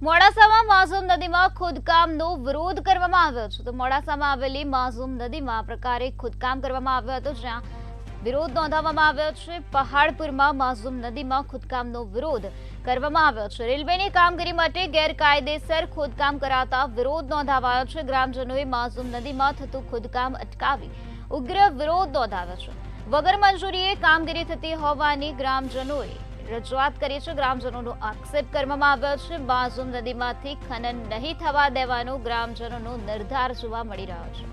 મોડાસામાં માઝૂમ નદીમાં ખોદકામનો વિરોધ કરવામાં આવ્યો છે. તો મોડાસામાં આવેલી માઝૂમ નદીમાં આ પ્રકારે ખોદકામ કરવામાં આવ્યું હતું, જ્યાં વિરોધ નોંધાવવામાં આવ્યો છે. પહાડપુરમાં માઝૂમ નદીમાં ખોદકામનો વિરોધ કરવામાં આવ્યો છે. રેલવેની કામગીરી માટે ગેરકાયદેસર ખોદકામ કરાતા વિરોધ નોંધાવાયો છે. ગ્રામજનોએ માઝૂમ નદીમાં થતું ખોદકામ અટકાવી ઉગ્ર વિરોધ નોંધાવ્યો છે. વગર મંજૂરીએ કામગીરી થતી હોવાની ગ્રામજનોએ રજૂઆત કરી છે. ગ્રામજનોનો આક્ષેપ કરવામાં આવ્યો છે. માઝૂમ નદીમાંથી ખનન નહીં થવા દેવાનો ગ્રામજનોનો નિર્ધાર જોવા મળી રહ્યો છે.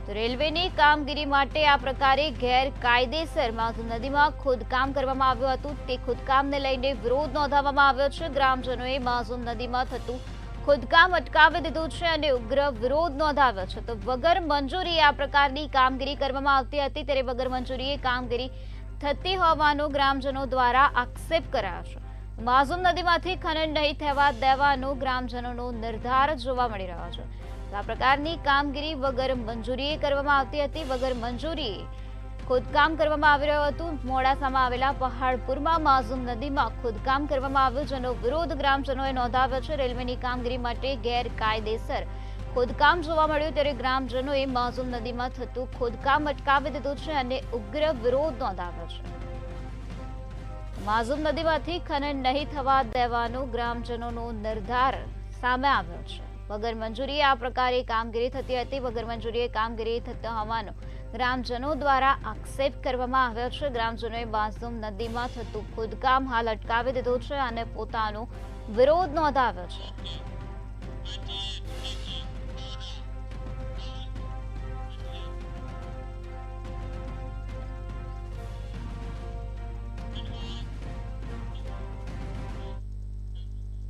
તો રેલવેની કામગીરી માટે આ પ્રકારે ગેરકાયદેસર માઝૂમ નદીમાં ખોદકામ કરવામાં આવ્યું હતું. તે ખોદકામને લઈને વિરોધ નોંધાવવામાં આવ્યો છે. ગ્રામજનોએ માઝૂમ નદીમાં થતું ખોદકામ અટકાવી દીધું છે અને ઉગ્ર વિરોધ નોંધાવ્યો છે. તો વગર મંજૂરીએ આ પ્રકારની કામગીરી કરવામાં આવતી હતી, ત્યારે વગર મંજૂરીએ કામગીરી થતી હોવાનો ગ્રામજનો દ્વારા આક્ષેપ કરાયો છે. માઝૂમ નદીમાંથી ખનન નહીં થવા દેવાનો ગ્રામજનોનો નિર્ધાર જોવા મળી રહ્યો છે. આ પ્રકારની કામગીરી વગર મંજૂરીએ કરવામાં આવતી હતી. વગર મંજૂરીએ ખોદકામ કરવામાં આવી રહ્યું હતું. મોડાસામાં આવેલા પહાડપુરમાં માઝૂમ નદીમાં ખોદકામ કરવામાં આવ્યું, જેનો વિરોધ ગ્રામજનોએ નોંધાવ્યો છે. રેલવેની કામગીરી માટે ગેરકાયદેસર ખોદકામ જોવા મળ્યું, ત્યારે ગ્રામજનોએ માઝૂમ નદીમાં થતું ખોદકામ અટકાવી દીધું છે અને ઉગ્ર વિરોધ નોંધાવ્યો છે. માઝૂમ નદીમાંથી ખનન નહીં થવા દેવાનો ગ્રામજનોનો નિર્ધાર સામે આવ્યો છે. વગર મંજૂરીએ આ પ્રકારે કામગીરી થતી હતી. વગર મંજૂરીએ કામગીરી થતા હોવાનો ગ્રામજનો દ્વારા આક્ષેપ કરવામાં આવ્યો છે. ગ્રામજનોએ માઝૂમ નદીમાં થતું ખોદકામ હાલ અટકાવી દીધું છે અને પોતાનો વિરોધ નોંધાવ્યો છે.